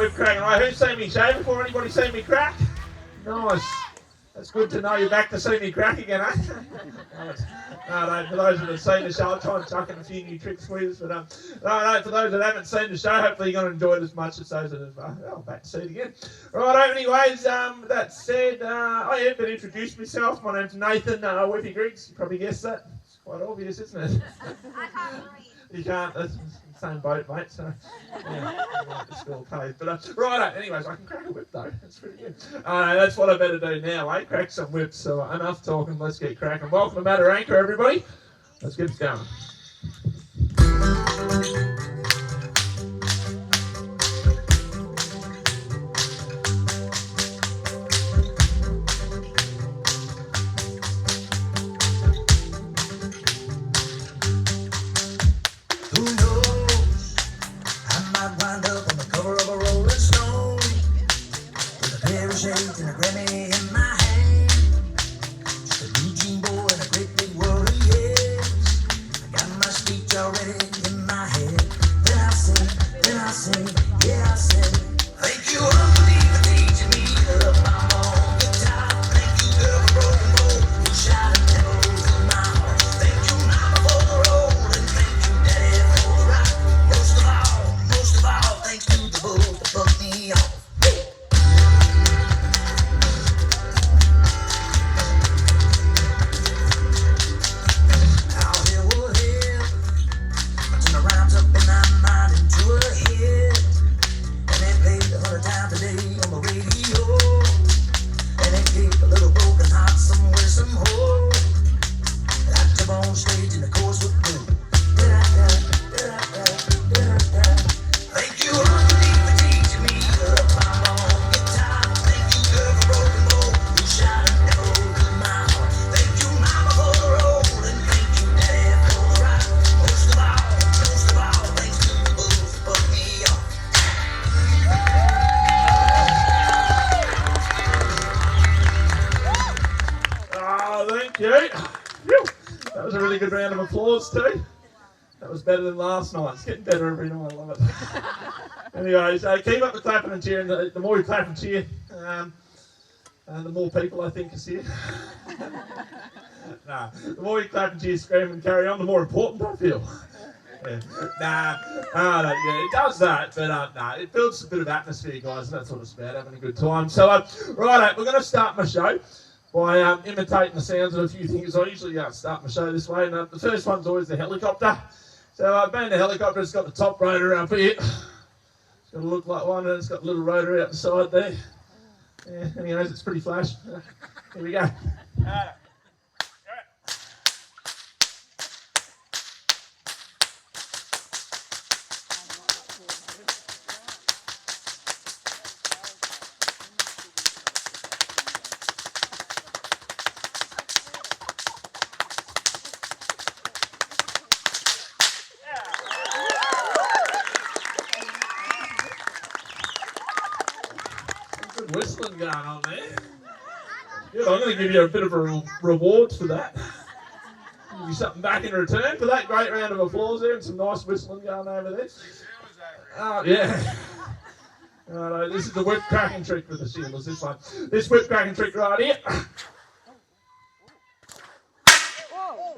whip cracking away. Who's seen me shave before? Anybody seen me crack? Nice. That's good to know you're back to see me crack again, eh? No, for those that have seen the show, I'll try and chuck in a few new tricks for you. But no, for those that haven't seen the show, hopefully you're going to enjoy it as much as those that have. Back to see it again. Right, anyways, that said, I haven't introduced myself. My name's Nathan, Whippy Griggs. You probably guessed that. It's quite obvious, isn't it? I can't read. You can't. That's the same boat, mate. So, yeah, the school pays. But right, anyways, I can crack a whip though. That's pretty good. That's what I better do now, eh? Crack some whips. So enough talking. Let's get cracking. Welcome to Mataranka, everybody. Let's get going. That was a really good round of applause too. That was better than last night. It's getting better every night. I love it. Anyways, keep up the clapping and cheering. The more you clap and cheer, the more people I think is here. The more you clap and cheer, scream and carry on, the more important I feel. Yeah. It does that, but it builds a bit of atmosphere, guys, and that's what it's about, having a good time. So, right, we're going to start my show by imitating the sounds of a few things. I usually start my show this way, and the first one's always the helicopter. So, being the helicopter, it's got the top rotor up here. It's got to look like one, and it's got a little rotor out the side there. Yeah, anyways, it's pretty flash. Here we go. Whistling going on there. Good, I'm going to give you a bit of a reward for that. Give you something back in return for that great round of applause there and some nice whistling going over there. Oh, yeah. Right, this is the whip cracking trick with the Steelers, this one. This whip cracking trick right here.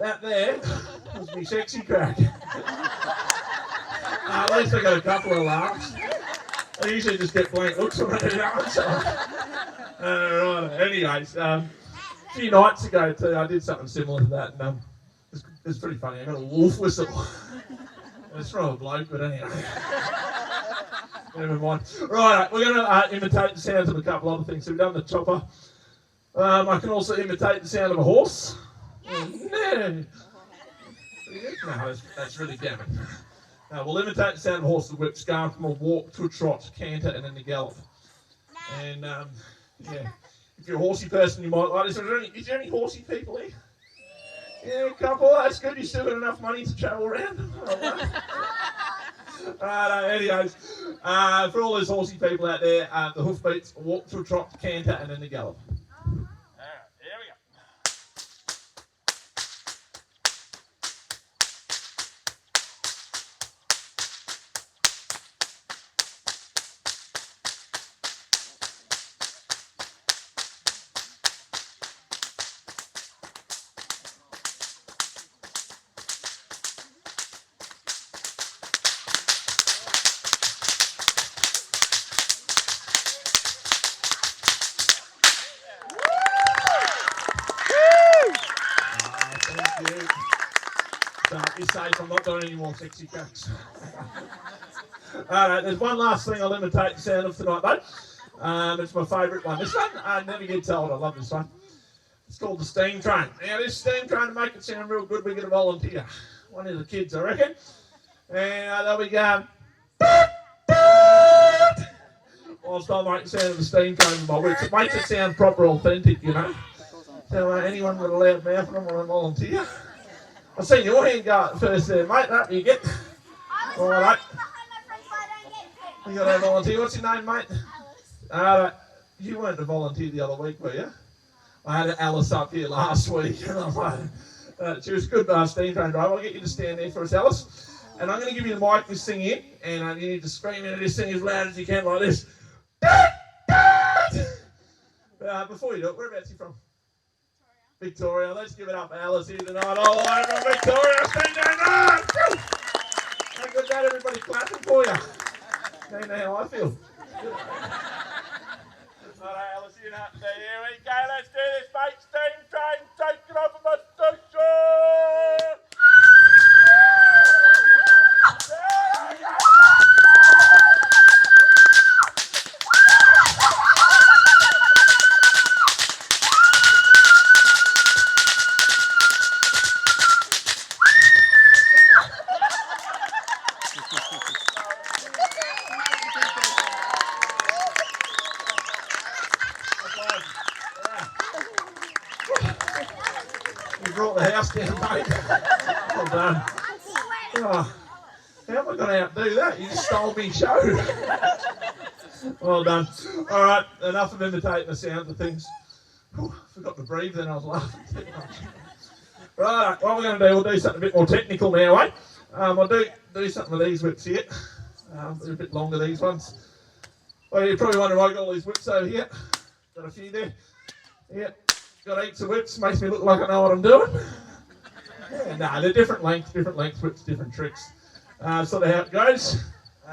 That there was me sexy crack. At least I got a couple of laughs. I usually just get blank looks on it. Right, anyways, a few nights ago too, I did something similar to that, and it's pretty funny. I got a wolf whistle. It's from a bloke, but anyway. Never mind. Right, we're going to imitate the sounds of a couple other things. So we've done the chopper. I can also imitate the sound of a horse. No, that's really damning. We'll imitate the sound of a horse, the whips going from a walk to a trot, canter, and then the gallop. And yeah, if you're a horsey person, you might like this. Is there any horsey people here? Yeah, a couple. That's good. You still got enough money to travel around. Anyways, for all those horsey people out there, the hoof beats, walk to a trot, canter, and then the gallop. keep me safe. I'm not doing any more sexy cracks. Alright, there's one last thing I'll imitate the sound of tonight, though. It's my favourite one. This one never gets old. I love this one. It's called the steam train. Now, this steam train, to make it sound real good, we get a volunteer. One of the kids, I reckon. And they'll be going, whilst I make the sound of the steam train with my whips. It makes it sound proper authentic, you know. So anyone with a loud mouth and I want to volunteer? I've seen your hand go up first there, mate. Up you get. All right. You got a volunteer. What's your name, mate? Alice. You weren't a volunteer the other week, were you? I had Alice up here last week. And she was a good steam train driver. I'll get you to stand there for us, Alice. And I'm going to give you the mic to sing in. And you need to scream into this thing as loud as you can like this. Before you do it, whereabouts are you from? Victoria. Let's give it up for Alice here tonight. All the way from Victoria. Steam train drive. How good that? Everybody clapping for you. They know how I feel. Alright, Alice, you know, here we go. Let's do this, mate. Steam train, take it off of my station. Brought the house down, mate. Well done. Oh, how am I going to outdo that? You just stole me show. Well done. All right, enough of imitating the sounds of things. Whew, forgot to breathe then, I was laughing too much. Right, what we're going to do, we'll do something a bit more technical now, eh? I'll do something with these whips here. They're a bit longer, these ones. Well, you're probably wondering why I got all these whips over here. Got a few there. Yeah. Got heaps of whips, makes me look like I know what I'm doing. Yeah, no, they're different lengths whips, different tricks. Sort of how it goes.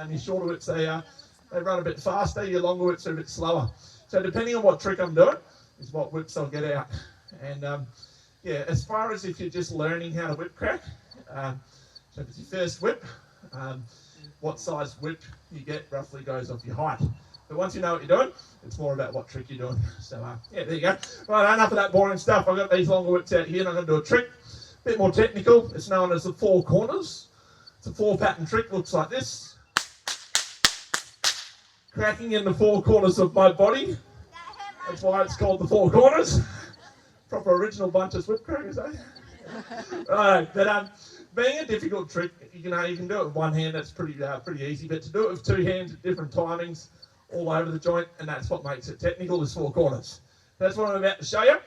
Your shorter whips, they run a bit faster, your longer whips are a bit slower. So depending on what trick I'm doing, is what whips I'll get out. And yeah, as far as if you're just learning how to whip crack, so if it's your first whip, what size whip you get roughly goes off your height. But once you know what you're doing, it's more about what trick you're doing. So, yeah, there you go. Right, enough of that boring stuff. I've got these longer whips out here and I'm going to do a trick. A bit more technical. It's known as the 4 corners. It's a 4-pattern trick. Looks like this. Cracking in the 4 corners of my body. That's why it's called the 4 corners. Proper original bunches whip crackers, eh? Right, but being a difficult trick, you can do it with one hand. That's pretty easy. But to do it with 2 hands at different timings, all over the joint, and that's what makes it technical, is 4 corners. That's what I'm about to show you.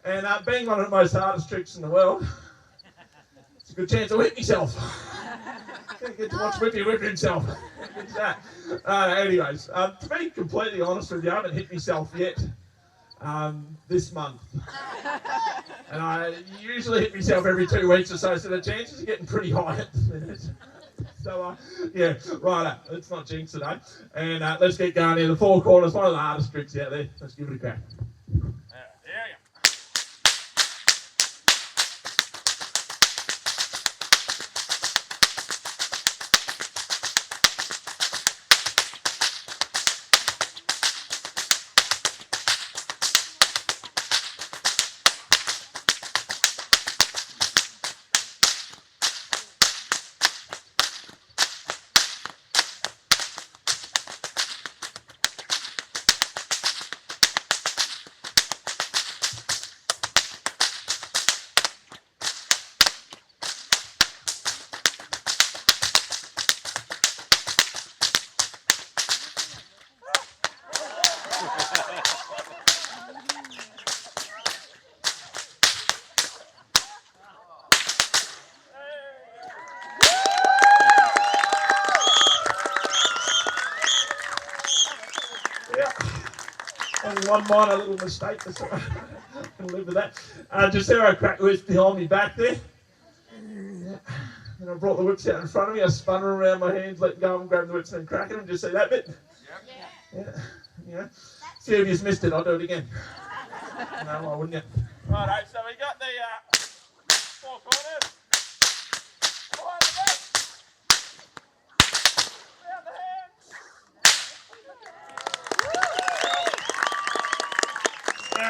And being one of the most hardest tricks in the world, it's a good chance to whip myself. Get to watch Whippy whip himself. Anyways, to be completely honest with you, I haven't hit myself yet this month. And I usually hit myself every 2 weeks or so the chances are getting pretty high at the minute. So, yeah, right, let's not jinx it, eh? And let's get going here. The 4 corners, one of the hardest tricks out there. Let's give it a crack. There you go. Only one minor little mistake, that's all right. I can live with that. Just there I cracked the whips behind me back there. Yeah. And I brought the whips out in front of me, I spun them around my hands, let go of them, grab the whips and then cracking them. Did you see that bit? Yep. Yeah. A few of you's missed it, I'll do it again. No, why wouldn't you? Righto, so we got the 4 corners.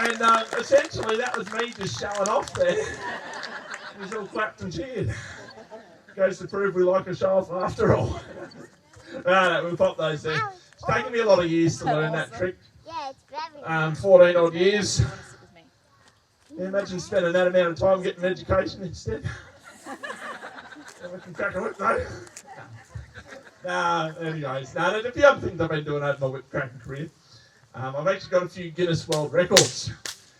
And essentially that was me just showing off there. It was all clapped and cheered. Goes to prove we like a show off after all. No, we'll pop those there. It's taken me a lot of years to learn that trick. Yeah, it's very 14 odd years. Can you imagine spending that amount of time getting an education instead? We can crack a whip, no? Anyways, there's a few other things I've been doing over my whip cracking career. I've actually got a few Guinness World Records.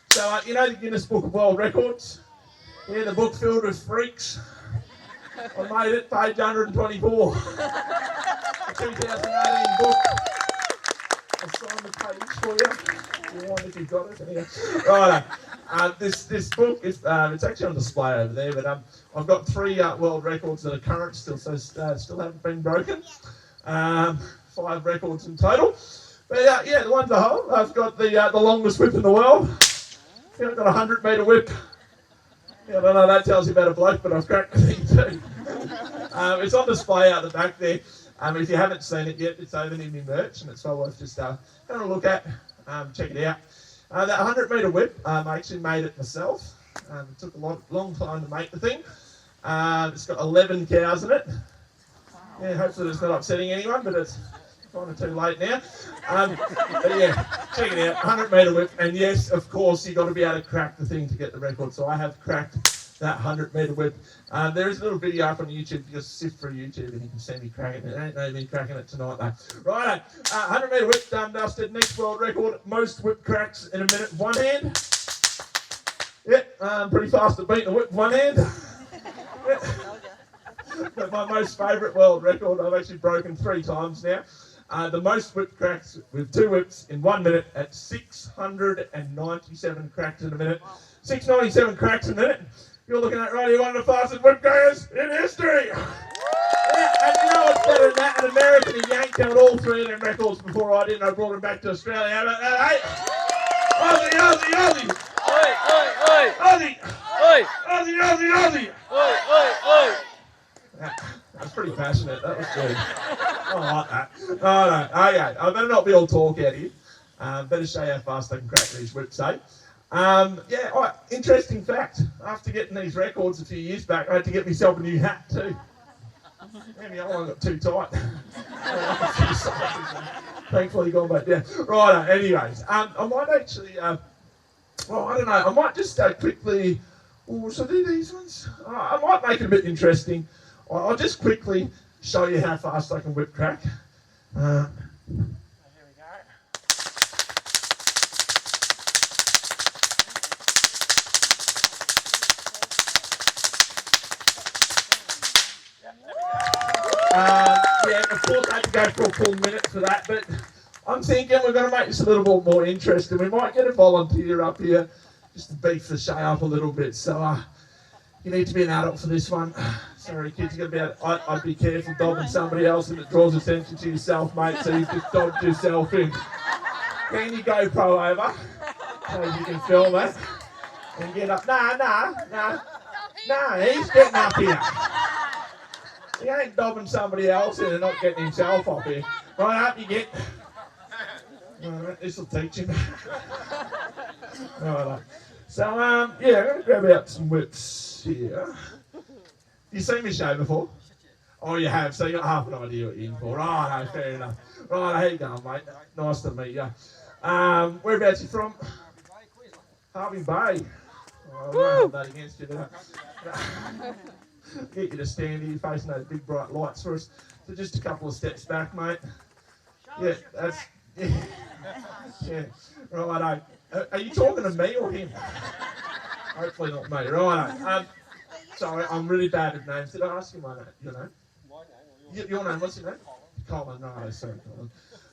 So, you know the Guinness Book of World Records? Yeah, the book filled with freaks. I made it, page 124. The 2018 book. I'll sign the page for you. You want if you've got it. Anyway. Right, this book, it's actually on display over there, but I've got 3 world records that are current still, so still haven't been broken. 5 records in total. But yeah, the ones I hold, I've got the longest whip in the world. Yeah, I've got a 100-metre whip. Yeah, I don't know, that tells you about a bloke, but I've cracked the thing too. It's on display out the back there. If you haven't seen it yet, it's over in my merch, and it's well worth just having a look at. Check it out. That 100-metre whip, I actually made it myself. It took a long time to make the thing. It's got 11 cows in it. Yeah, hopefully it's not upsetting anyone, but it's kind of too late now. But yeah, check it out, 100-metre whip. And yes, of course, you've got to be able to crack the thing to get the record. So I have cracked that 100-metre whip. There is a little video up on YouTube. You just sift through YouTube and you can see me cracking it. Ain't no me cracking it tonight though. Right, 100-metre whip done, dusted. Next world record, most whip cracks in a minute with one hand. Yep, pretty fast at beating a whip with one hand. Yep. But my most favourite world record, I've actually broken 3 times now. The most whip cracks with 2 whips in 1 minute at 697 cracks in a minute. 697 cracks a minute. You're looking at right here, one of the fastest whip crackers in history. Yeah, and you know what's better than that? An American who yanked out all 3 of them records before I did, and I brought them back to Australia. How about that, eh? Aussie, Aussie, Aussie. Oi, oi, oi. Aussie. Oi. Aussie, Aussie, Aussie. Oi, oi, oi. That was pretty passionate. That was good. I like that. Oh, no. Okay, I better not be all talk out here. Better show you how fast I can crack these whips, eh? Interesting fact. After getting these records a few years back, I had to get myself a new hat too. Yeah, my old one got too tight. Thankfully, gone back down. Right. Anyways, I might actually. I don't know. I might just quickly. Oh, should I do these ones? I might make it a bit interesting. I'll just quickly show you how fast I can whip crack. Here we go. Of course I had to go for a full minute for that, but I'm thinking we're going to make this a little bit more interesting. We might get a volunteer up here just to beef the show up a little bit. So you need to be an adult for this one. Sorry, kids, you got to be I'd be careful dobbing somebody else and it draws attention to yourself, mate, so you've just dobbed yourself in. Can you GoPro over so you can film it and get up? Nah, he's getting up here. He ain't dobbing somebody else in and not getting himself up here. Right up you get. Alright, this'll teach him. Alright. So, I'm going to grab out some whips here. You seen me show before? Oh, you have, so you got half an idea what you're in for. Right, no, fair enough. Right, how you going, mate? Nice to meet you. Whereabouts you from? Harvey Bay. Oh, I won't hold that against you, do I? Get you to stand here facing those big bright lights for us. So just a couple of steps back, mate. Yeah, that's... Yeah. Righto. Are you talking to me or him? Hopefully not me. Righto. Sorry, I'm really bad at names. Did I ask you your name? My name? Your name, what's your name? Colin. Righto, sorry,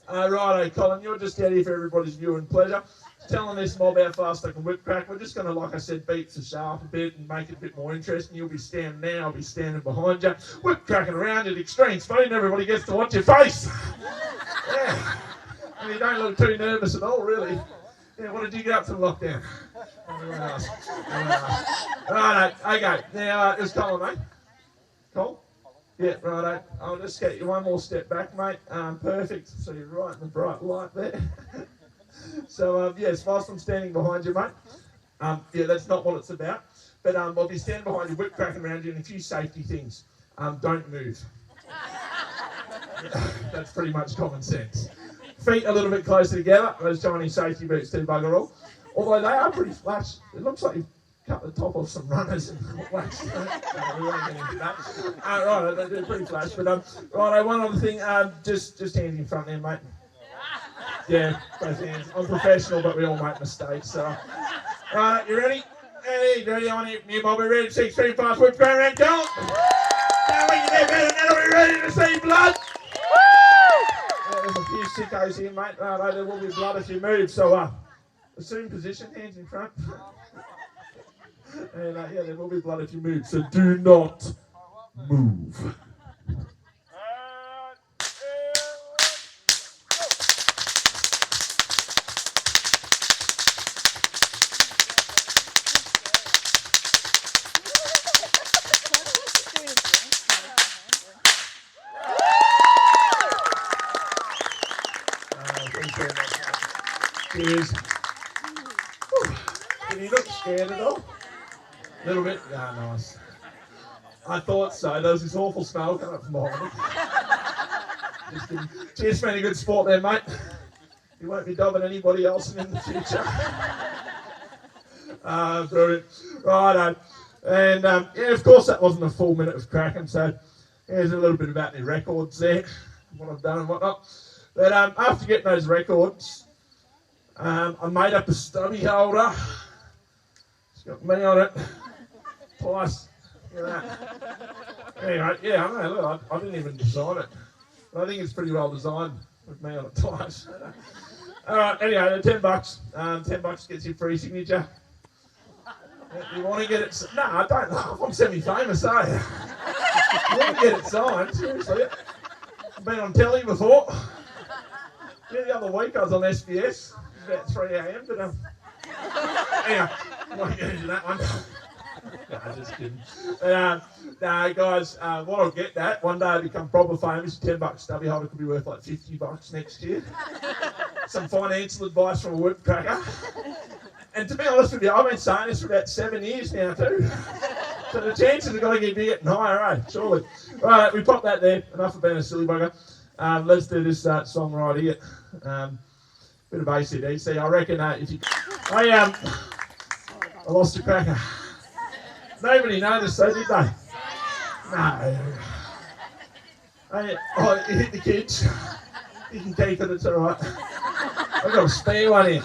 Colin. Righto, Colin, you're just out here for everybody's viewing pleasure. Telling this mob how fast I can whip crack. We're just going to, like I said, beat the show up a bit and make it a bit more interesting. You'll be standing there, I'll be standing behind you. Whip cracking around at extreme speed and everybody gets to watch your face. Yeah. And you don't look too nervous at all, really. Yeah, what did you get up to the lockdown? Righto, okay. Now, it's Colin, mate. Cole? Yeah, righto. I'll just get you one more step back, mate. Perfect. So you're right in the bright light there. So, yes, whilst I'm standing behind you, mate, yeah, that's not what it's about. But I'll be standing behind you, whip cracking around you, and a few safety things. Don't move. That's pretty much common sense. Feet a little bit closer together, those Chinese safety boots do bugger all. Although they are pretty flash. It looks like you've cut the top off some runners and wax. We won't get into that. Right, they do pretty flash. But right, one other thing, just hands in front there, mate. Yeah, both hands. I'm professional, but we all make mistakes. So, you ready? Hey, ready on it. New Bobby, ready. 6, 3, 5, whip, go around, go. Now we can do better. Now we're ready to see blood. There's a few sickos here, mate. There will be blood if you move. So, assume position, hands in front. And yeah, there will be blood if you move. So do not move. Cheers. Did he look scared at all? A little bit? Yeah, nice. I thought so. There was this awful smell coming up from behind me. Just kidding. Cheers for any good sport there, mate. You won't be dobbing anybody else in the future. Brilliant. Righto. And yeah, of course that wasn't a full minute of cracking, so here's a little bit about my records there, what I've done and whatnot. But after getting those records, I made up a stubby holder. It's got me on it twice. Look at that. Anyway, yeah, I know. Look, I didn't even design it. But I think it's pretty well designed with me on it twice. All right. Anyway, the $10. $10 gets you free signature. You want to get it? No, I don't laugh. I'm semi-famous, eh? You want to get it signed? Seriously. I've been on telly before. Yeah, the other week I was on SBS. About 3 a.m. But anyway, I won't get into that one. No, just kidding. But, no, guys, what I'll get that one day I become proper famous. $10 stubby holder could be worth like $50 next year. Some financial advice from a whip cracker. And to be honest with you, I've been saying this for about 7 years now too. So the chances are going to keep getting higher, eh? Surely. Right, we pop that there. Enough of being a silly bugger. Let's do this song right here. Bit of AC/DC. I reckon if you... I lost a cracker. Nobody noticed though, did they? No. You hit the kids. You can keep it, it's alright. I've got a spare one here.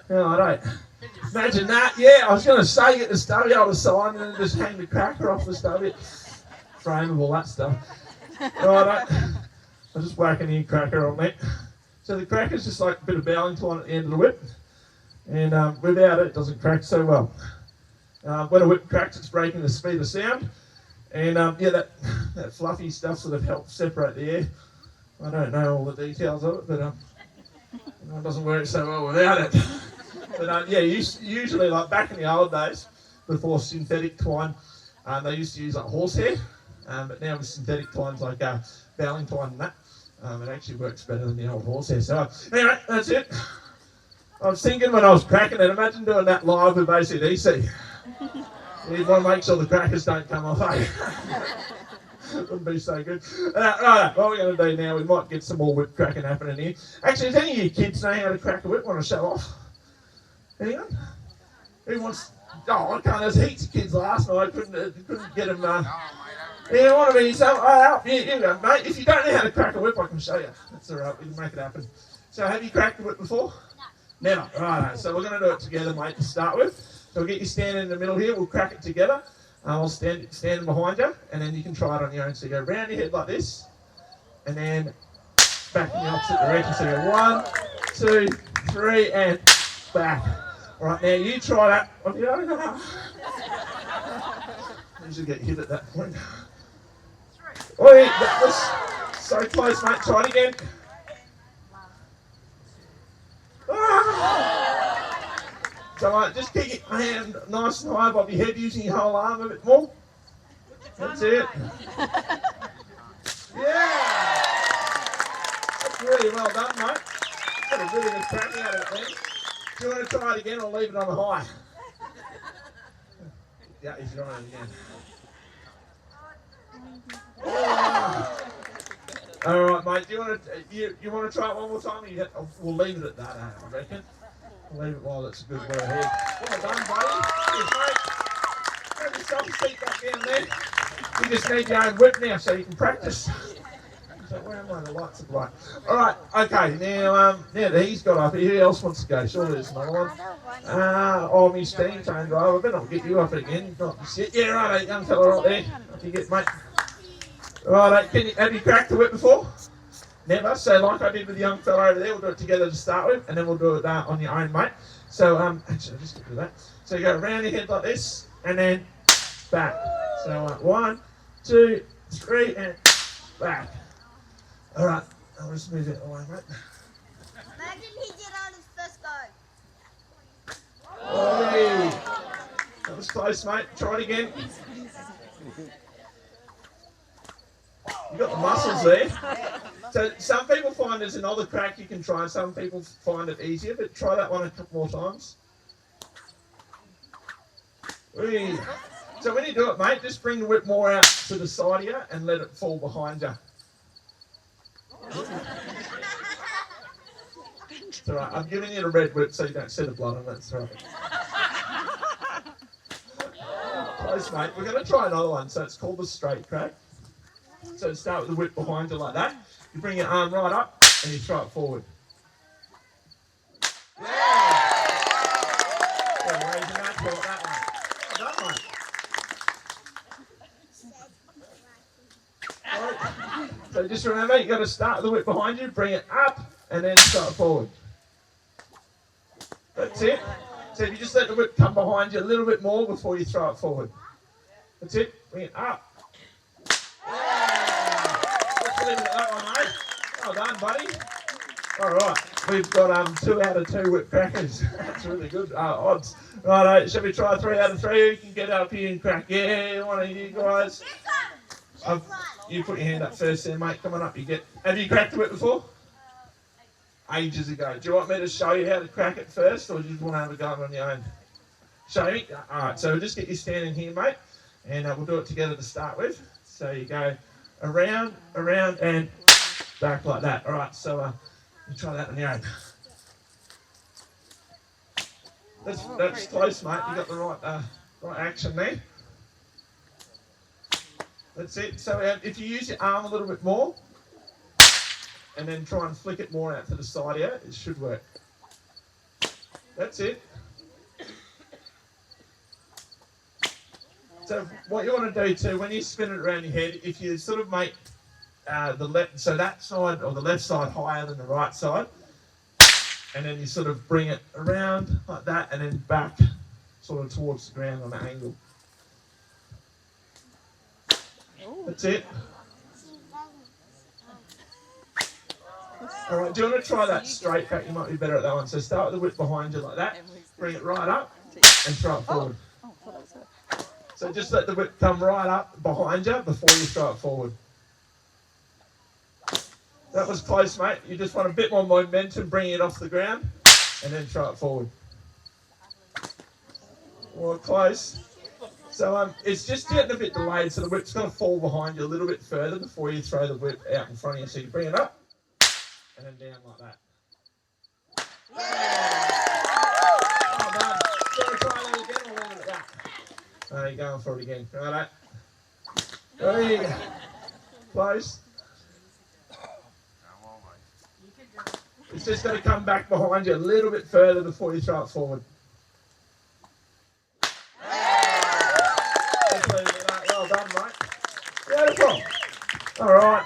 No, I don't. Imagine that. Yeah, I was going to say get the stubby holder signed and then just hang the cracker off the stubby. Frameable, that stuff. Right, I'm just whacking the cracker on there. So the cracker's just like a bit of bowling twine at the end of the whip. And without it, it doesn't crack so well. When a whip cracks, it's breaking the speed of sound. And yeah, that fluffy stuff sort of helps separate the air. I don't know all the details of it, but it doesn't work so well without it. But yeah, usually like back in the old days, before synthetic twine, they used to use like horsehair. But now with synthetic twines like bowling twine and that, it actually works better than the old horsehair. So anyway, that's it. I was thinking when I was cracking it, imagine doing that live with AC/DC. You'd want to make sure the crackers don't come off, eh? Wouldn't be so good. Right, what we're going to do now, we might get some more whip cracking happening here. Actually, does any of you kids know how to crack a whip? Want to show off? Anyone? Who wants... Oh, I can't. There's heaps of kids last night. I couldn't get them... You want to be so... You go, mate. If you don't know how to crack a whip, I can show you. That's all right. We can make it happen. So, have you cracked a whip before? Never. Right. So, we're going to do it together, mate, to start with. So, we'll get you standing in the middle here. We'll crack it together. I'll stand behind you, and then you can try it on your own. So, you go round your head like this, and then back in the opposite direction. So, you go 1, 2, 3, and back. All right. Now, you try that on your own. You should get hit at that point. Oi, that was so close, mate. Try it again. So just keep your hand nice and high above your head, using your whole arm a bit more. That's it. Yeah! That's really well done, mate. Got a really good cracking out of it, man. Do you want to try it again or leave it on the high? Yeah, he's trying it again. Oh. All right, mate. Do you want to try it one more time? We'll leave it at that, I reckon. We'll leave it while it's a good way ahead. Well done, buddy. Cheers, mate. Grab yourself a seat back down there. You just need your own whip now so you can practice. So where am I? The lights are bright. All right, okay. Now that he's got up here, who else wants to go? Surely there's another one. Oh, my steam train driver. I better not get you up again. Yeah, right, young fella right there. Up you get, mate. Right, have you cracked the whip before? Never. So like I did with the young fella over there, we'll do it together to start with, and then we'll do it on your own, mate. So actually, I'll just get rid of that. So you go around your head like this, and then back. So 1, 2, 3, and back. All right, I'll just move it away, mate. Imagine he did on his first go. Oh, that was close, mate. Try it again. You got the muscles there. So some people find there's another crack you can try. Some people find it easier, but try that one a couple more times. Whee. So when you do it, mate, just bring the whip more out to the side of you and let it fall behind you. It's all right. I'm giving you the red whip so you don't see the blood on it. It's all right. Close, mate. We're going to try another one. So it's called the straight crack. So start with the whip behind you like that. You bring your arm right up and you throw it forward. Yeah! Yeah, raise your mat like that one. Well done, mate. Right. So just remember, you've got to start with the whip behind you, bring it up, and then throw it forward. That's it. So if you just let the whip come behind you a little bit more before you throw it forward. That's it. Bring it up. Let's leave it at that one, mate. Well done, buddy. All right. We've got 2 out of 2 whip crackers. That's really good odds. Right, shall we try 3 out of 3? Who can get up here and crack? Yeah, one of you guys. You put your hand up first there, mate. Come on up. Have you cracked the whip before? Ages ago. Do you want me to show you how to crack it first, or do you just want to have a go on your own? Show me? Alright, so we'll just get you standing here, mate, and we'll do it together to start with. So you go around, and back like that. Alright, so you try that on your own. That's close, mate. You got the right action there. That's it. So if you use your arm a little bit more, and then try and flick it more out to the side here, it should work. That's it. So what you want to do too, when you spin it around your head, if you sort of make so that side or the left side higher than the right side, and then you sort of bring it around like that, and then back sort of towards the ground on an angle. That's it. All right, do you want to try that straight crack? You might be better at that one. So start with the whip behind you like that. Bring it right up and throw it forward. So just let the whip come right up behind you before you throw it forward. That was close, mate. You just want a bit more momentum, bring it off the ground, and then throw it forward. Well, close. So it's just getting a bit delayed, so the whip's going to fall behind you a little bit further before you throw the whip out in front of you. So you bring it up, and then down like that. Yeah! Well done. Do you want to try that again or leave it at that? You're going for it again. Righto. There you go. Close. It's just got to come back behind you a little bit further before you throw it forward. Well done, mate. Beautiful. All right.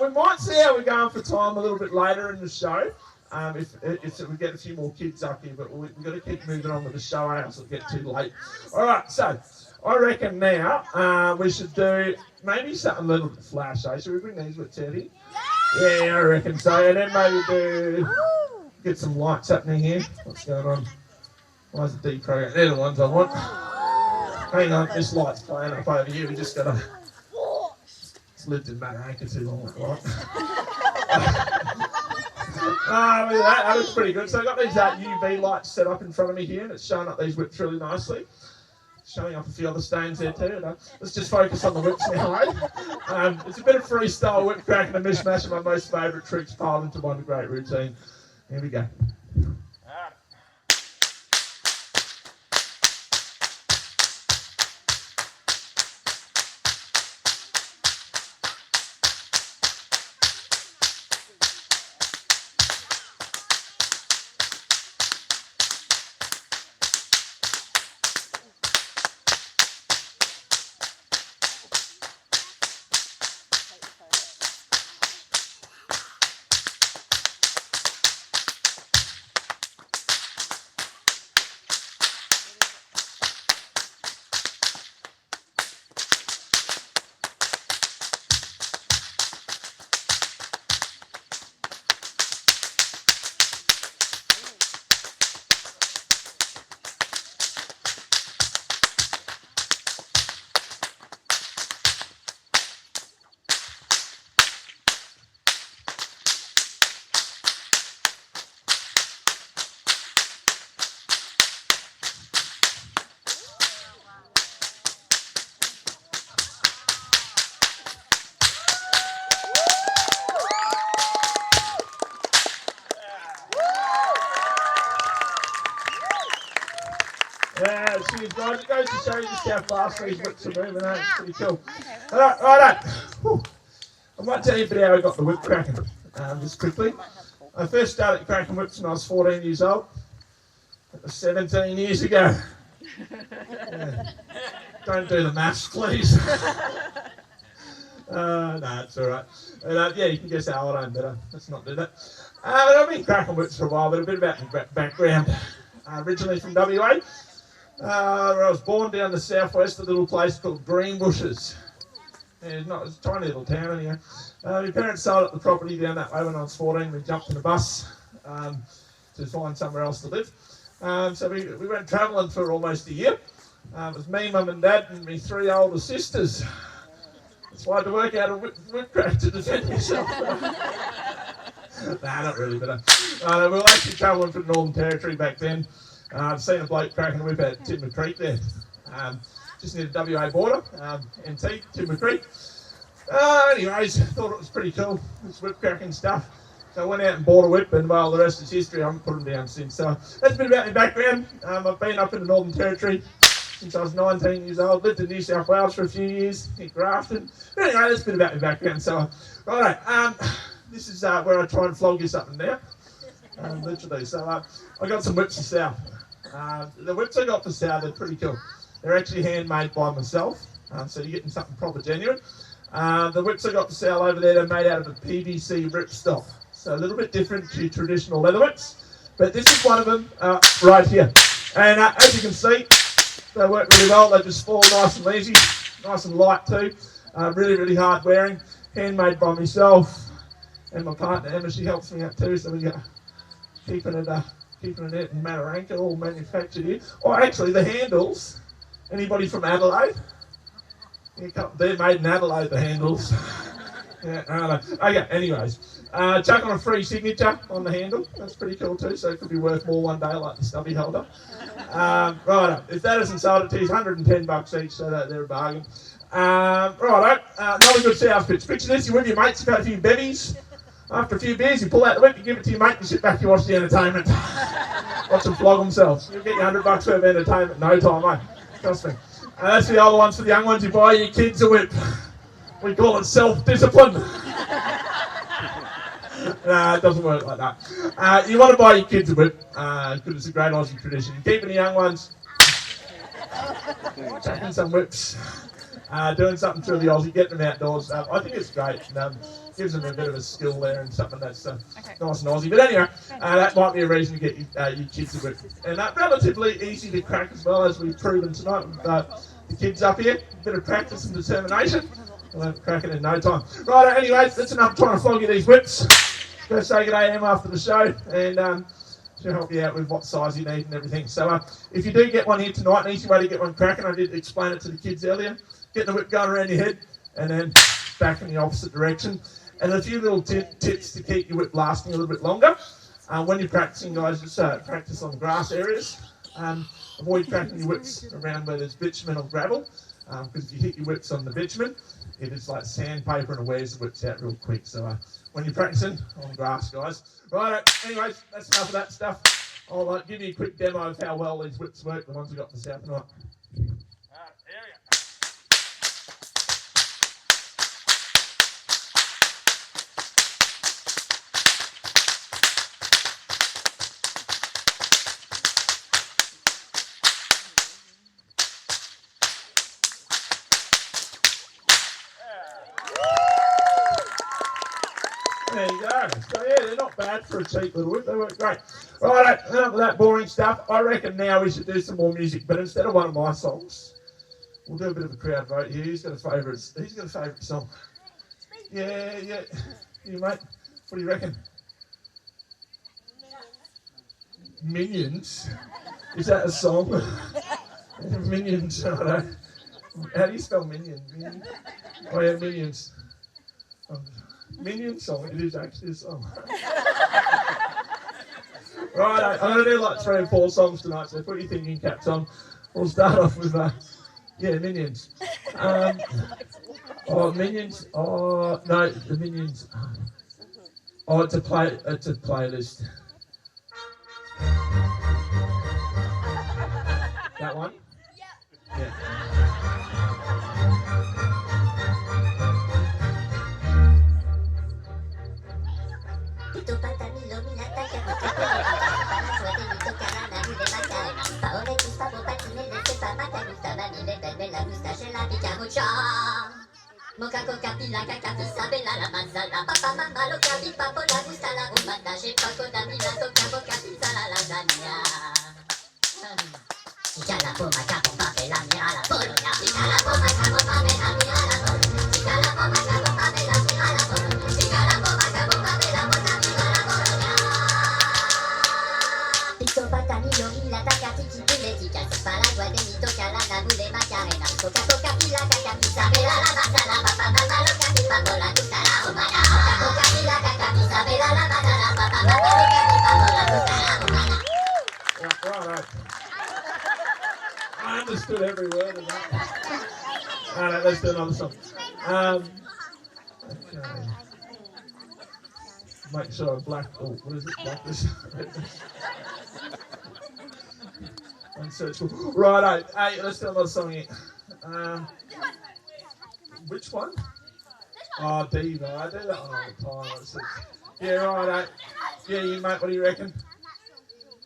We might see how we're going for time a little bit later in the show. If we get a few more kids up here, but we've got to keep moving on with the show, or else it'll get too late. All right. So I reckon now we should do maybe something a little bit flash. Should we bring these with Teddy? Yeah, I reckon so. And then maybe get some lights happening here. What's going on? Why is it deprogramming? They're the ones I want. Hang on, this light's playing up over here. We just got to... It's lived in Mataranka too long, right? That looks pretty good. So I've got these UV lights set up in front of me here, and it's showing up these whips really nicely. Showing up a few other stains there too. Let's just focus on the whips now, eh? It's a bit of freestyle whip cracking and mishmash of my most favourite tricks piled into one great routine. Here we go. Yeah, cheers guys. It goes to show you just how fast these whips are moving. It's pretty cool. Alright. I might tell you a bit how I got the whip cracking, just quickly. I first started cracking whips when I was 14 years old. That was 17 years ago. Yeah. Don't do the maths, please. No, it's alright. Yeah, you can guess how old I am, but let's not do that. But I've been cracking whips for a while, but a bit about my background. Originally from WA. Where I was born down the southwest, a little place called Greenbushes. Yeah, it's a tiny little town anyway. My parents sold up the property down that way when I was 14. We jumped in a bus to find somewhere else to live. So we went travelling for almost a year. It was me, mum and dad and my 3 older sisters. That's why I had to work out a whip crack to defend myself. Nah, not really, but we were actually travelling for the Northern Territory back then. I've seen a bloke cracking a whip at Timber Creek there, just near the WA border, NT, Timber Creek. Anyways, thought it was pretty cool, this whip cracking stuff. So I went out and bought a whip, and well, the rest is history. I haven't put them down since. So that's a bit about my background. I've been up in the Northern Territory since I was 19 years old, lived in New South Wales for a few years, in Grafton. But anyway, that's a bit about my background. So, righto, this is where I try and flog you something now, literally. So I got some whips for sale. The whips I got for sale, they're pretty cool. They're actually handmade by myself, so you're getting something proper genuine. The whips I got for sale over there, they're made out of a PVC ripstop. So a little bit different to traditional leather whips, but this is one of them right here. And as you can see, they work really well. They just fall nice and easy, nice and light too. Really, really hard wearing. Handmade by myself and my partner Emma. She helps me out too. So we got keeping it in Mataranka, all manufactured here. Oh, actually, the handles. Anybody from Adelaide? They're made in Adelaide. The handles. Yeah, okay. Anyways, chuck on a free signature on the handle. That's pretty cool too. So it could be worth more one day, like the stubby holder. Righto. If that hasn't sold it to you, it's $110 each. So they're a bargain. Righto. Not a good sales pitch. Picture this: you're with your mates, you've had a few bevies. After a few beers, you pull out the whip, you give it to your mate, you sit back, you watch the entertainment. Watch them flog themselves. You'll get your $100 worth of entertainment in no time, mate. Trust me. That's the older ones. For the young ones, you buy your kids a whip. We call it self-discipline. Nah, it doesn't work like that. You want to buy your kids a whip, because it's a great Aussie tradition. Keeping the young ones, taking some whips, doing something truly Aussie, getting them outdoors. I think it's great. Gives them a bit of a skill there and something that's nice and Aussie. But anyway, that might be a reason to get your kids a whip. And relatively easy to crack as well, as we've proven tonight with the kids up here. A bit of practice and determination. We'll have it cracking in no time. Right, anyways, that's enough trying to flog you these whips. Go say good day, Em, after the show, and she'll help you out with what size you need and everything. So if you do get one here tonight, an easy way to get one cracking, I did explain it to the kids earlier. Get the whip going around your head, and then back in the opposite direction. And a few little tips to keep your whip lasting a little bit longer. When you're practicing, guys, just practice on grass areas. Avoid cracking your whips around where there's bitumen or gravel, because if you hit your whips on the bitumen, it is like sandpaper and it wears the whips out real quick. So when you're practicing on grass, guys. Right, anyways, that's enough of that stuff. I'll give you a quick demo of how well these whips work, the ones we got for South tonight. Here we go. There you go. So yeah, they're not bad for a cheap little whip. They work great. Right, enough of that boring stuff. I reckon now we should do some more music, but instead of one of my songs, we'll do a bit of a crowd vote here. Who's got a favourite song? Yeah. You, mate. What do you reckon? Minions? Is that a song? Minions, I don't know. How do you spell minion? Oh yeah, Minions. Minion song, it is actually a song. Right, I'm going to do like 3 or 4 songs tonight, so put your thinking caps on. We'll start off with, Minions. Minions, no, the Minions. It's a playlist. That one? Yeah. Mocha coca pila caca Isabella la manzana papa mamma lo capi papo la gusta la umanda che poco da mila tocca boca pizza la lasagna chica la poma capo pape la mia la bologna chica la poma capo pape la mia la bologna chica la poma capo pape la mia la bologna chica la poma capo pape la mia la bologna pizzo patanino mila tacca tiki piletica si fa la guardia mi tocca la nabule macarena coca coca pila caca Isabella la manzana papa mamma lo capi papo la gusta la umana coca coca pila caca Isabella la manzana papa mamma lo capi papo la gusta la umana. Right. I understood every word of that. Alright, let's do another song. Okay. Make sure I'm black. Oh, what is it? Black this. Unsearchable. Right, hey, let's do another song here. Which one? Oh, Diva. I do that one all the time. Yeah, right. Yeah, you mate, what do you reckon?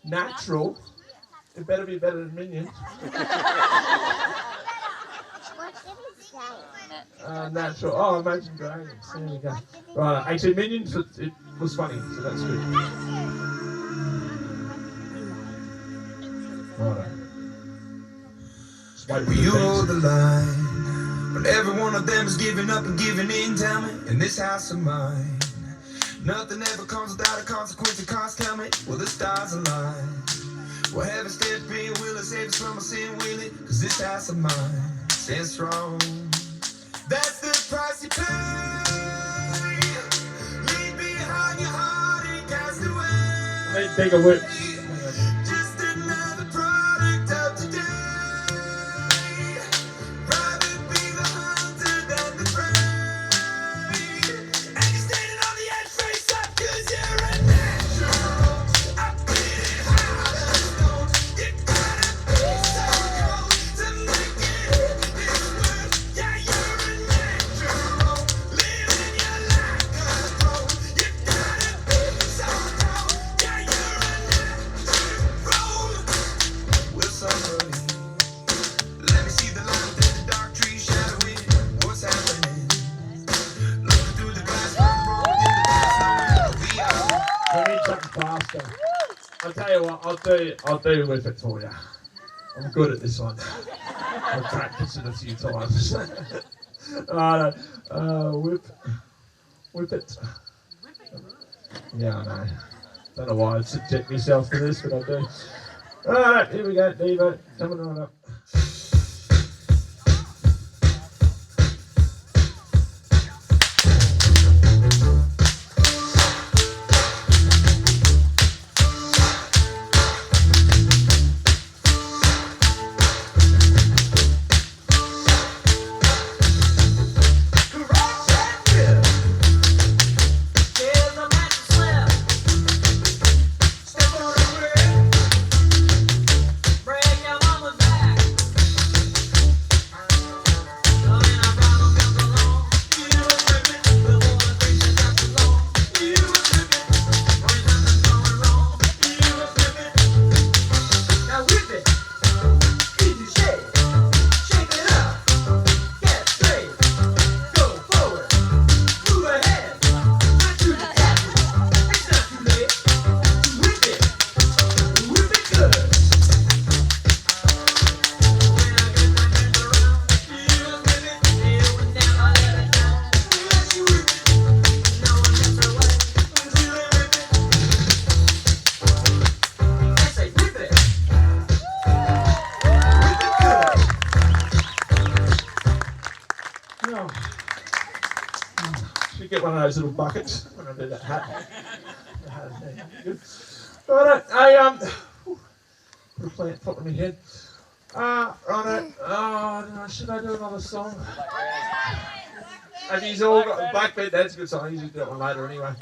Natural. It better be better than Minions. Natural. Oh, Imagine Dragons. There we go. Right, actually, Minions, it was funny, so that's good. Right. You hold the line, but every one of them is giving up and giving in. Tell me, in this house of mine, nothing ever comes without a consequence of cost. Tell me, will the stars align? Will heaven step in? Will it save us from our sin? Will it? Cause this house of mine stands strong. That's the price you pay. Leave behind your heart and cast away. Need bigger whips. Just another product of today. Rather be the hunter than the prey. And you're standing on the edge, face up, cause you're a natural. I've been hard as stone. You gotta be so cold to make it in this world. Yeah, you're a natural. Living your life control. You gotta be so cold. Yeah, you're a natural. Will somebody let me see the light within the dark tree shadowing? What's happening? Looking through the glass, rolling in the past, knowing we are. We need something faster. I'll tell you what, I'll do with it for you. I'm good at this one. I've practiced it a few times. Whip it. Yeah, I know. Don't know why I'd subject myself to this, but I do. Alright, here we go, Devo. Coming right up. get one of those little buckets when I do that hat. Good. Righto, put a plant top on my head. Righto, I don't know, should I do another song? Have you all got Blackbird? That's a good song. I usually do that one later anyway.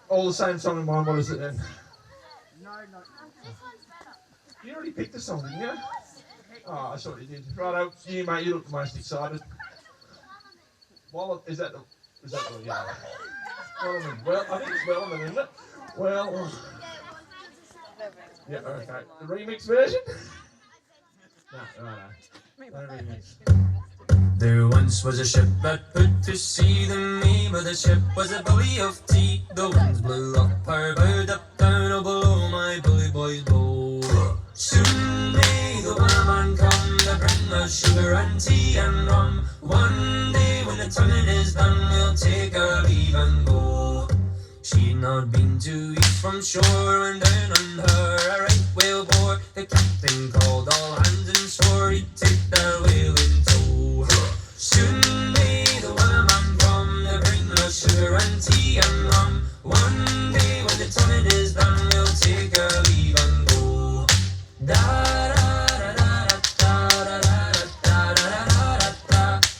All the same song in mind. What is it then? You already picked the song, didn't you? Oh, I thought you did. Righto, you mate, you look the most excited. Well, is that the yeah? Well, I think it's Wellman, isn't it? Well, yeah, okay. The remix version? No, no remix. There once was a ship that put to sea. The name of the ship was a Billy of Tea. The winds blew up her bow, up down oh, below my bully boys blow. Soon may the wellerman come to bring us sugar and tea and rum. One day when the tonguing is done, we'll take our leave and go. She'd not been 2 weeks from shore when down on her a right whale bore. The captain called all hands and swore he'd take that whale in tow. Soon may the wellerman come to bring us sugar and tea and rum. One day when the tonguing is done, we'll take our leave and go. Da da da da da da da da da da da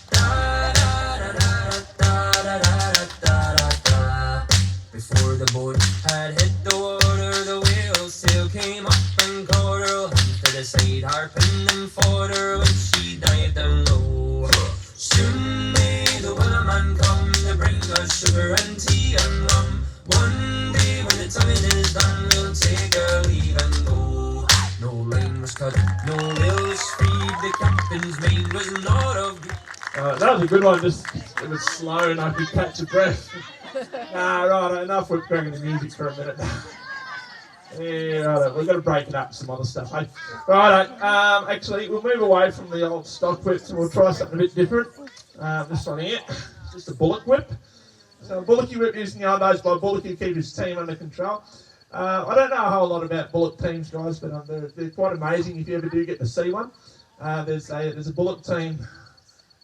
da da. Before the boat had hit the water, the whale's tail came up and caught her. Hand to the side, harping and fought her when she dived down low. Soon may the wellerman come to bring us sugar and tea and rum. One day when the tonguing is done, we'll take our leave and go. No line was cut, no whale was freed. The captain's mane was not of good. That was a good one, just it was slow and I could catch a breath. Right, enough with bringing the music for a minute. Yeah, right, we've got to break it up with some other stuff, hey? Right, actually, we'll move away from the old stock whips and we'll try something a bit different. This one here, just a bullock whip. So a bullocky whip is nowadays by a bullock who keep his team under control. I don't know a whole lot about bullock teams, guys, but they're quite amazing if you ever do get to see one. There's a bullock team.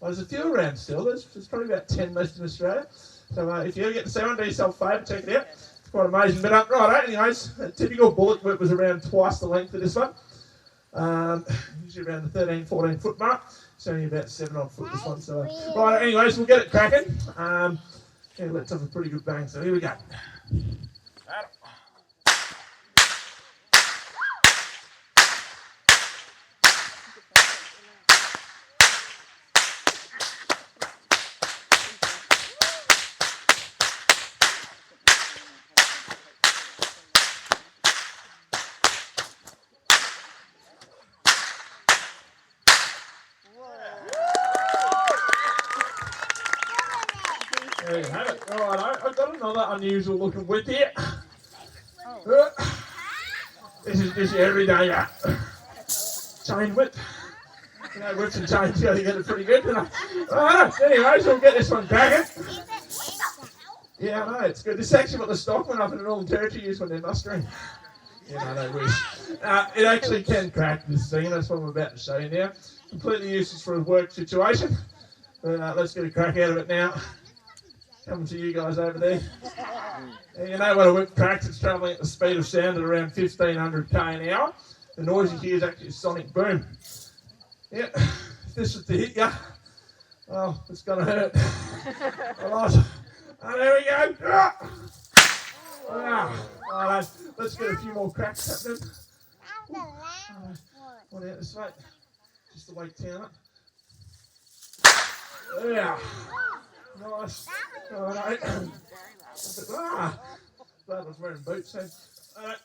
Well, there's a few around still. There's probably about 10 left in Australia. So if you ever get to see one, do yourself a favour, check it out. It's quite amazing. But right, anyways, a typical bullock whip was around twice the length of this one. Usually around the 13, 14 foot mark. It's only about 7 odd foot this one. So right, anyways, we'll get it cracking. Yeah, let's have a pretty good bang. So here we go. There you have it. Alright, I've got another unusual looking whip here. This is just your everyday chain whip. You know, whips and chains, you get it pretty good. Alright, anyways, we'll get this one cracking. Yeah, I know, it's good. This is actually what the stockmen up in the Northern Territory use when they're mustering. Yeah, no, they wish. It actually can crack this thing, that's what I'm about to show you now. Completely useless for a work situation. But let's get a crack out of it now. Coming to you guys over there. And you know when a whip cracks, it's travelling at the speed of sound at around 1500 k an hour. The noise you hear is actually a sonic boom. Yeah, if this was to hit you, well, it's going to hurt a lot. And there we go. Right, let's get a few more cracks happening. One out this way. Just the weight down it. Yeah. Nice. Alright. Glad I was wearing boots then. Alright.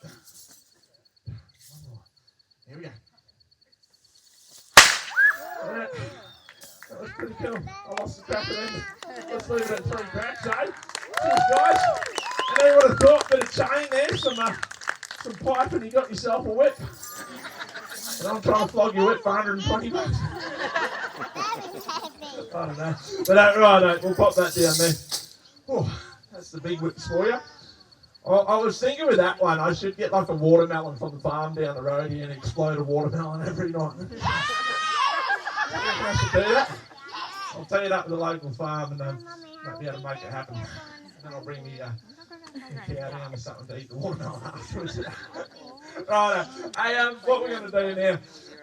One more. Here we go. Alright. That was pretty cool. I lost the crack at end. Let's leave it at 3 cracks, eh? Cheers, guys. And who would have thought, bit of chain there, some pipe, and you got yourself a whip. And I'm trying to flog your whip for 120 bucks. I don't know. But right, we'll pop that down there. Oh, that's the big whips for you. I was thinking with that one, I should get like a watermelon from the farm down the road here and explode a watermelon every night. I should do that. I'll tee it up at the local farm and might be able to make it happen. And then I'll bring the cow down or something to eat the watermelon afterwards. Right, hey, what we're going to do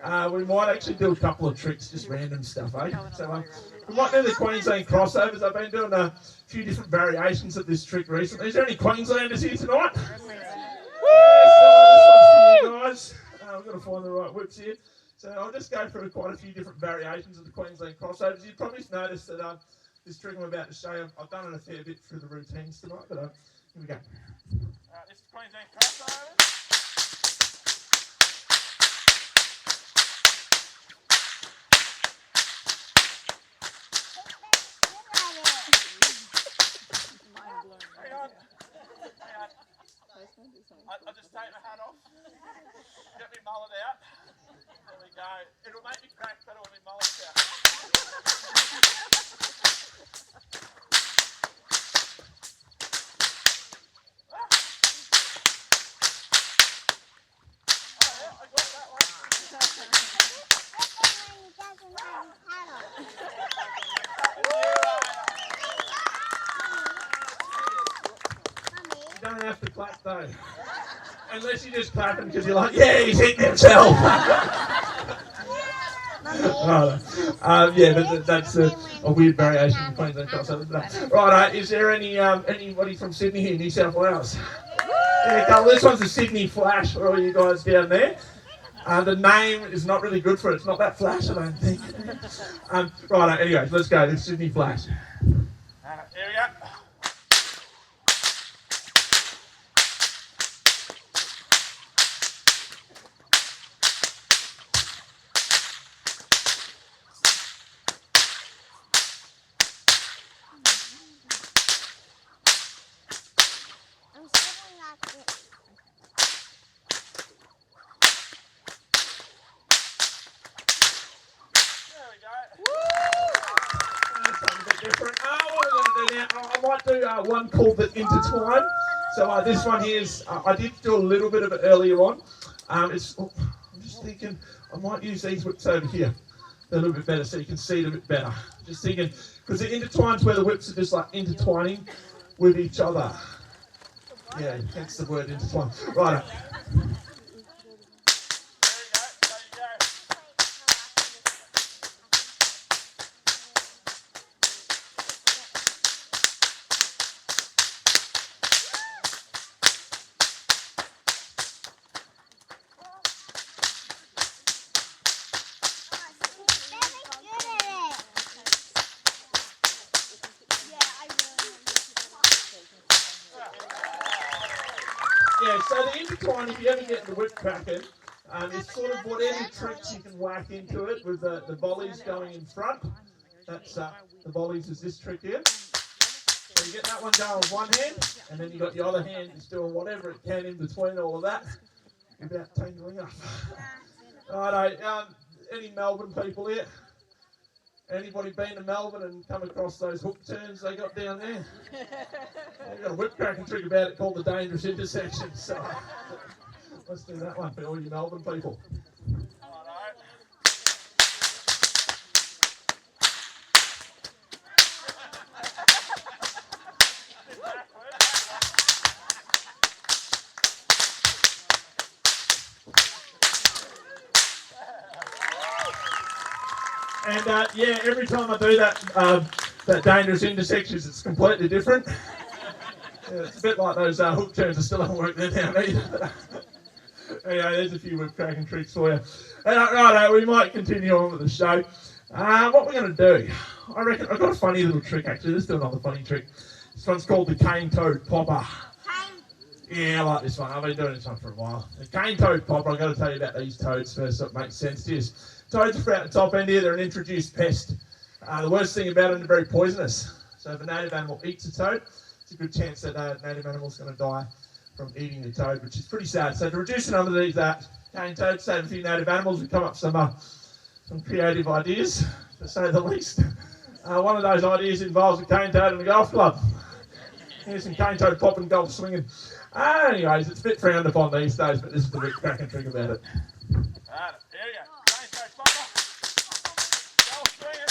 now, we might actually do a couple of tricks, just random stuff, eh? So we might do the Queensland crossovers. I've been doing a few different variations of this trick recently. Is there any Queenslanders here tonight? Yes, this one's for you guys. We've got to find the right whips here. So I'll just go through quite a few different variations of the Queensland crossovers. You've probably noticed that this trick I'm about to show you, I've done it a fair bit through the routines tonight, but here we go. This is Queensland crossover. Hang on. I'll just take my hat off. Get me mullet out. There we go. It'll make me crack better when my mullet's out. I got that one. You don't have to clap though. Unless you're just clapping because you're like, yeah, he's hitting himself. Yeah, but that's a weird variation of Queensland crossover. Right, is there anybody from Sydney here, New South Wales? Yeah, couple. This one's the Sydney Flash for all you guys down there. The name is not really good for it. It's not that flash, I don't think. Right, anyway, let's go. The Sydney Flash. Here we go. Different. What we're going to do now, I might do one called the intertwine. So this one here is, I did do a little bit of it earlier on. I'm just thinking I might use these whips over here a little bit better so you can see it a bit better. Just thinking, because the intertwine's where the whips are just like intertwining with each other. Yeah, hence the word intertwine. Right. Yeah, so the intertwine, if you ever get the whip cracking, it's sort of whatever tricks you can whack into it with the volleys going in front. That's the volleys is this trick here. So you get that one going with one hand, and then you got your other hand just doing whatever it can in between all of that. About tangling up. Righto, any Melbourne people here? Anybody been to Melbourne and come across those hook turns they got down there? They've got a whip cracking trick about it called the dangerous intersection. So let's do that one for all you Melbourne people. And yeah, every time I do that dangerous intersections, it's completely different. Yeah, it's a bit like those hook turns that still haven't worked there now either. Anyway, there's a few whip cracking tricks for you. Right, we might continue on with the show. What we're going to do, I reckon, I've got a funny little trick actually. Let's do another funny trick. This one's called the cane toad popper. Yeah, I like this one. I've been doing this one for a while. The cane toad popper, I've got to tell you about these toads first so it makes sense to you. Toads are out the top end here, they're an introduced pest. The worst thing about them, they're very poisonous. So if a native animal eats a toad, it's a good chance that native animal's going to die from eating the toad, which is pretty sad. So to reduce the number of these cane toads, save a few native animals, we've come up with some creative ideas, to say the least. One of those ideas involves a cane toad and a golf club. Here's some cane toad popping, golf swinging. Anyways, it's a bit frowned upon these days, but this is the big cracking trick about it. Here we go. Cane toad popper. Golf swinging.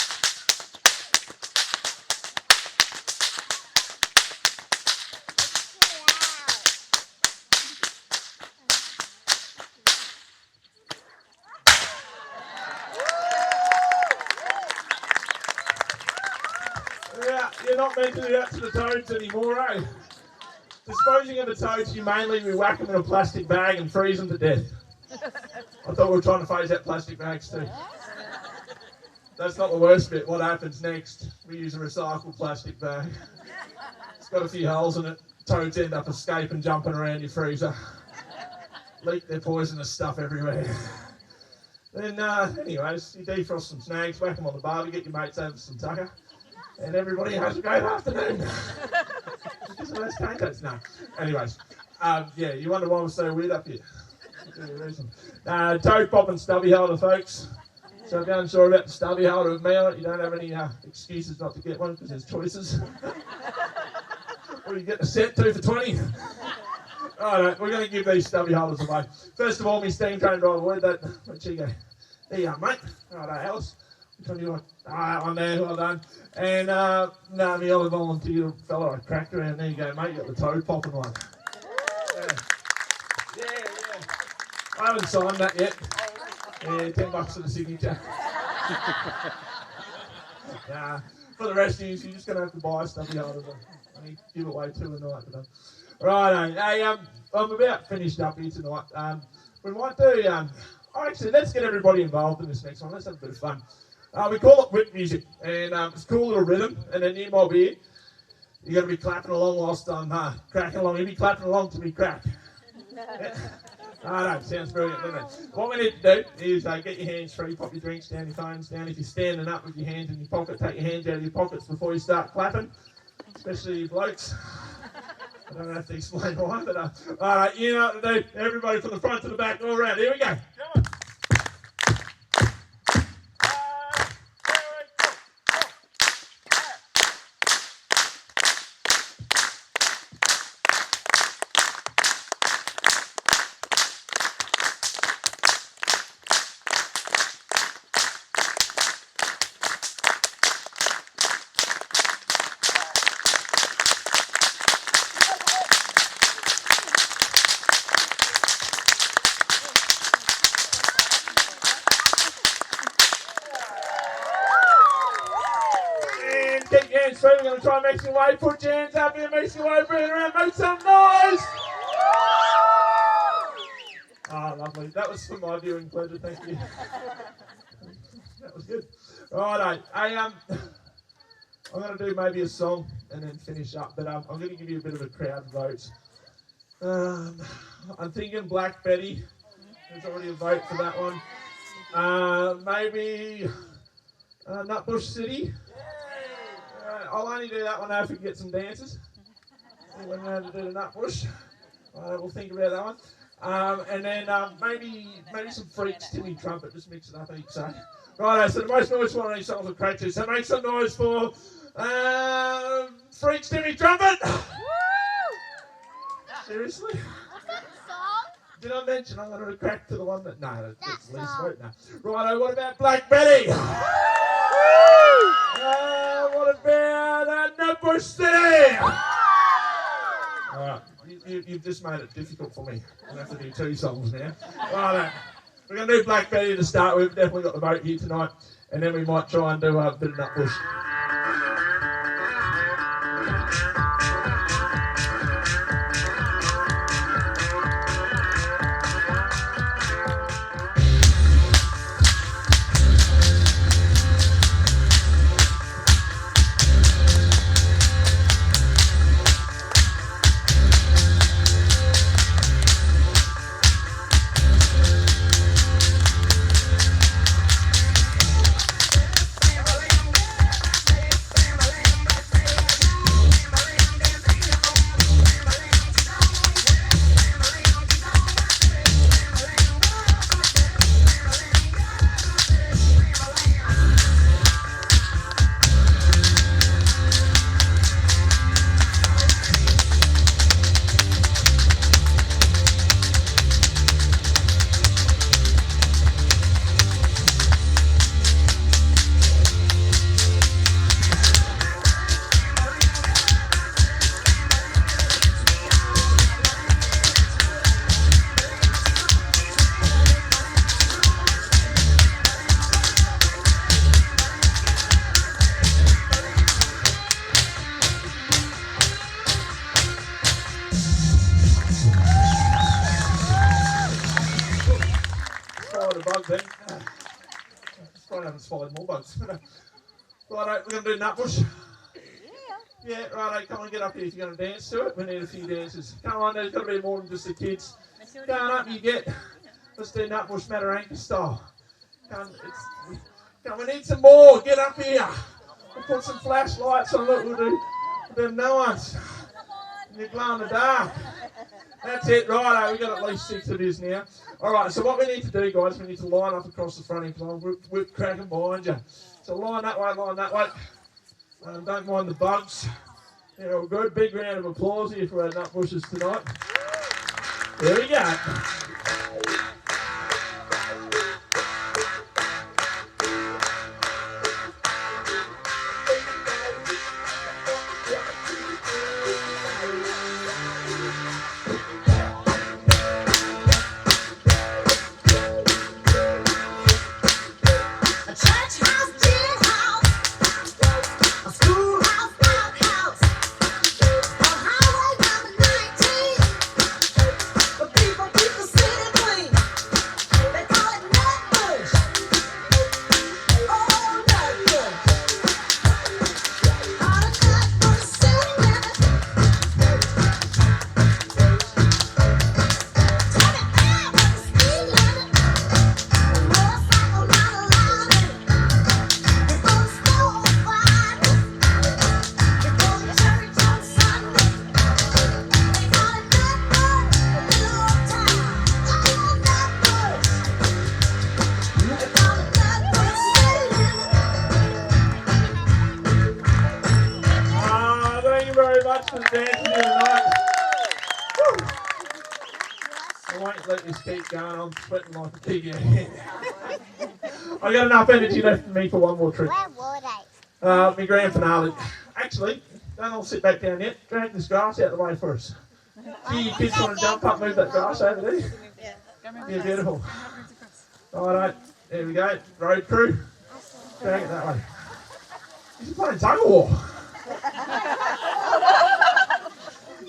you're not meant to do that to the toads anymore, eh? Disposing of the toads, you mainly whack them in a plastic bag and freeze them to death. I thought we were trying to phase out plastic bags too. That's not the worst bit. What happens next? We use a recycled plastic bag. It's got a few holes in it. Toads end up escaping, jumping around your freezer. Leak their poisonous stuff everywhere. Then, anyways, you defrost some snags, whack them on the barbie, get your mates over some tucker, and everybody has a great afternoon. Because of those potatoes. No. Anyways, yeah, you wonder why we're so weird up here. Toad pop and stubby holder, folks. So if you're unsure about the stubby holder with me on it, you don't have any excuses not to get one because there's choices. Or you get the set 2 for 20. Alright, we're going to give these stubby holders away. First of all, my steam train driver, where'd she go? There you are, mate. Alright, Alice. Which one do you want? One there, well done. And, no, the other volunteer fella I cracked around. There you go, mate. You got the toad popping one. Yeah. I haven't signed that yet. Yeah, $10 for the signature. Nah, for the rest of you, you're just going to have to buy stubby holders. I need to give away 2 a night. Right, hey, I'm about finished up here tonight. We might do, actually, let's get everybody involved in this next one. Let's have a bit of fun. We call it whip music, and it's a cool little rhythm, and then you might be here. You're going to be clapping along whilst I'm cracking along. You'll be clapping along to me crack. Yeah. No, sounds brilliant, doesn't it? What we need to do is get your hands free, pop your drinks down, your phones down. If you're standing up with your hands in your pocket, take your hands out of your pockets before you start clapping, especially you blokes. I don't have to explain why, but alright, you know what to do. Everybody from the front to the back, all around. Here we go. Come on. We're going to try and make some way. Put your hands up here, make some way, bring it around, make some noise. Lovely. That was for my viewing pleasure, thank you. That was good. Righto. I'm going to do maybe a song and then finish up, but I'm going to give you a bit of a crowd vote. I'm thinking Black Betty. There's already a vote for that one. Maybe Nutbush City. I'll only do that one now if we can get some dancers. Anyone know how to do the Nutbush? We'll think about that one. And then maybe some Freaks Timmy Trumpet. Just mix it up each side. Righto, so the most noise one of these songs will crack to. So make some noise for Freaks Timmy Trumpet. Seriously? What's that song? Did I mention I'm going to crack to the one that... No, that's least sweet now. Righto, what about Black Betty? What about Nutbush City? Alright, you've just made it difficult for me. I'm going to have to do 2 songs now. Righto, we're going to do Black Betty to start with. Definitely got the vote here tonight. And then we might try and do a bit of Nutbush. Probably haven't swallowed more bugs. Righto, we're going to do Nutbush. Yeah, righto, come on, get up here if you're going to dance to it. We need a few dances. Come on, there's got to be more than just the kids. Going up you get. Let's do Nutbush Mataranka style. Come, we need some more. Get up here. We'll put some flashlights on it. We'll do no ones. You glow in the dark. That's it, righto. We've got at least 6 of these now. All right, so what we need to do, guys, we need to line up across the front incline. Whip cracking behind you. So line that way, line that way. Don't mind the bugs. Yeah, all good. Big round of applause here for our Nutbushes tonight. There we go. I'm sweating like a pig in here. I got enough energy left in me for one more trick. Where were they? My grand finale. Actually, don't all sit back down yet. Drag this grass out of the way for us. See you kids want to jump up, move that grass over there? Yeah, beautiful. Alright, there we go. Road crew. Drag it that way. You're playing tug of war.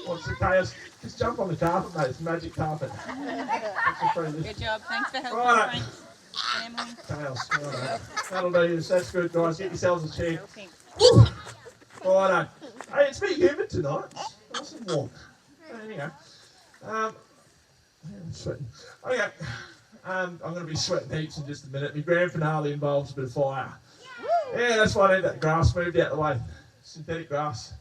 What's the chaos? Just jump on the carpet, mate. It's magic carpet. Good job. Thanks for helping. Right. Emily. Chaos. Right. That'll do. That's good, guys. Get yourselves a chair. Righto. Hey, it's a bit humid tonight. It's nice and warm. There you go. I'm sweating. Okay. I'm going to be sweating heaps in just a minute. My grand finale involves a bit of fire. Yeah, that's why I need that grass moved out of the way. Synthetic grass.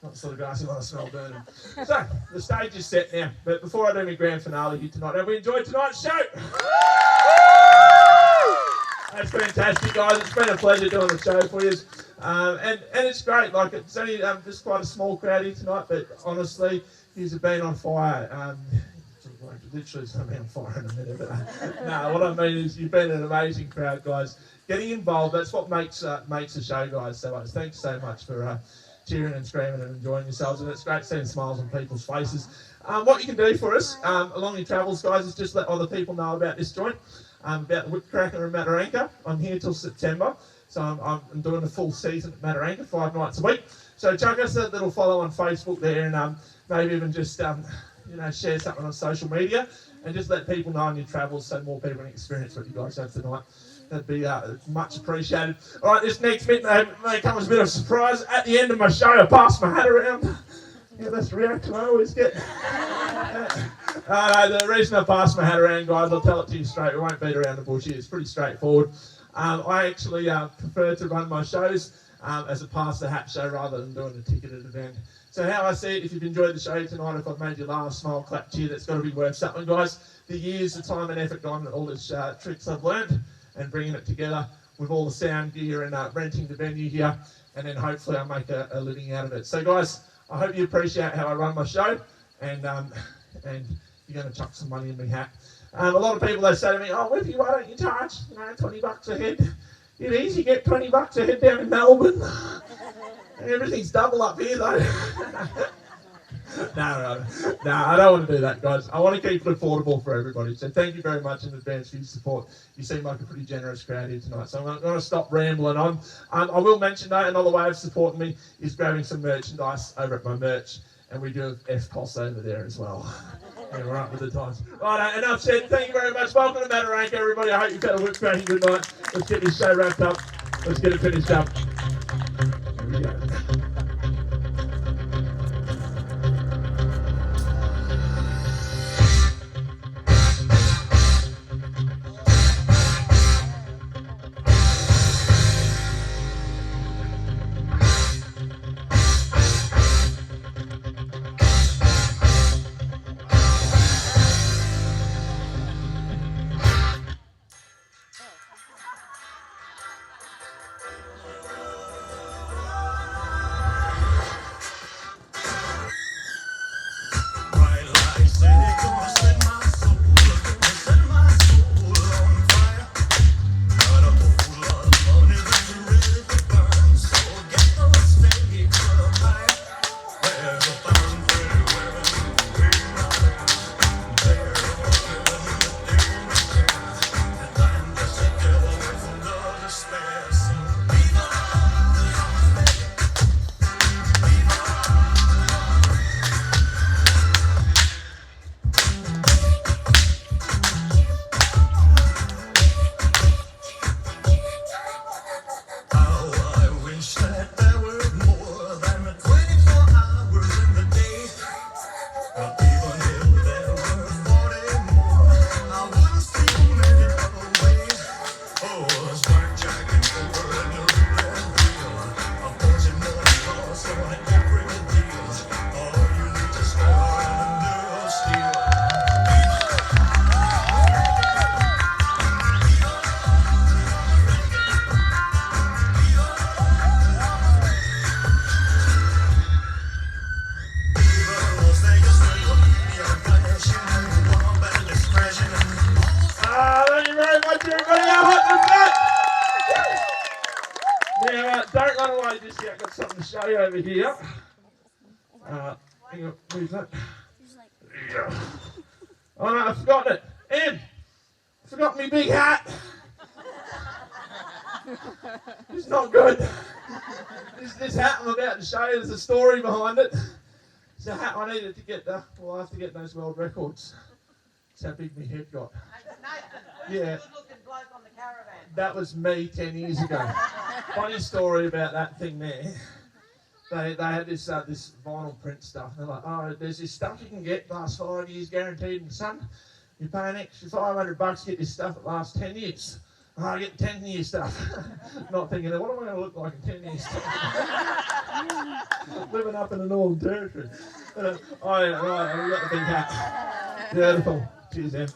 Not the sort of grass you want to smell burning. So, the stage is set now. But before I do my grand finale here tonight, have we enjoyed tonight's show? That's fantastic, guys. It's been a pleasure doing the show for you. And it's great. Like, it's only just quite a small crowd here tonight, but honestly, you've been on fire. Literally, it's going to be on fire in a minute. But no, what I mean is you've been an amazing crowd, guys. Getting involved, that's what makes the show, guys. So thanks so much for cheering and screaming and enjoying yourselves, and it's great seeing smiles on people's faces. What you can do for us along your travels, guys, is just let other people know about this joint, about the Whippy Cracker and Mataranka. I'm here till September, so I'm doing the full season at Mataranka 5 nights a week. So chuck us a little follow on Facebook there, and maybe even just share something on social media, and just let people know on your travels so more people can experience what you guys have tonight. That'd be much appreciated. All right, this next bit may come as a bit of a surprise. At the end of my show, I pass my hat around. Yeah, that's the reaction I always get. The reason I pass my hat around, guys, I'll tell it to you straight. We won't beat around the bush here. It's pretty straightforward. I actually prefer to run my shows as a pass the hat show rather than doing a ticketed event. So how I see it, if you've enjoyed the show tonight, if I've made you laugh, smile, clap, cheer, that's got to be worth something, guys. The years, the time and effort gone, all these tricks I've learned, and bringing it together with all the sound gear and renting the venue here, and then hopefully I'll make a living out of it. So guys, I hope you appreciate how I run my show, and you're going to chuck some money in my hat. A lot of people, they say to me, oh, Whippy, why don't you charge $20 a head? You'd easy get $20 a head down in Melbourne. Everything's double up here though. No, I don't want to do that, guys. I want to keep it affordable for everybody. So thank you very much in advance for your support. You seem like a pretty generous crowd here tonight. So I'm going to stop rambling on. I will mention, though, another way of supporting me is grabbing some merchandise over at my merch. and we do have F-Costs over there as well. Yeah, we're up with the times. Right, enough said. Thank you very much. Welcome to Mataranka, everybody. I hope you've had a whip-cracking good night. Let's get this show wrapped up. Let's get it finished up. Here we go. Don't run away just yet. I've got something to show you over here. Hang on, where's that? Yeah. Oh no, I've forgotten it. Em, I forgot my big hat. It's not good. This hat I'm about to show you, there's a story behind it. It's a hat I needed to get well, I have to get those world records. That's how big my head got. Yeah. That was me 10 years ago. Funny story about that thing there. They had this vinyl print stuff. They're like, oh, there's this stuff you can get, lasts 5 years guaranteed in the sun. You pay an extra $500 to get this stuff that lasts 10 years. Oh, I get 10-year stuff. Not thinking, what am I going to look like in 10 years? Living up in the Northern Territory. Right, I've got the big hat. Beautiful. Cheers, Em.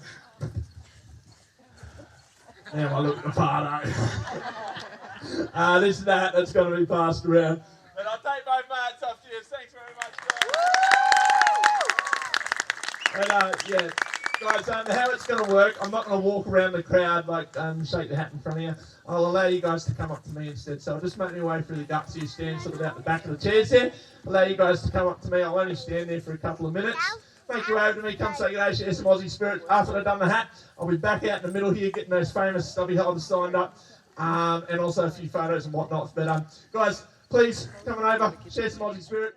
Now I look the part, this is the hat that's going to be passed around. And I'll take both my hats off to you. Thanks very much, guys. And yeah, guys, how it's going to work, I'm not going to walk around the crowd like shake the hat in front of you. I'll allow you guys to come up to me instead. So I'll just make my way through the guts here, stand sort of out the back of the chairs there. Allow you guys to come up to me. I'll only stand there for a couple of minutes. Make your way over to me, come say good day, share some Aussie spirit. After I've done the hat, I'll be back out in the middle here getting those famous stubby holders signed up, and also a few photos and whatnot. But guys, please come on over, share some Aussie spirit.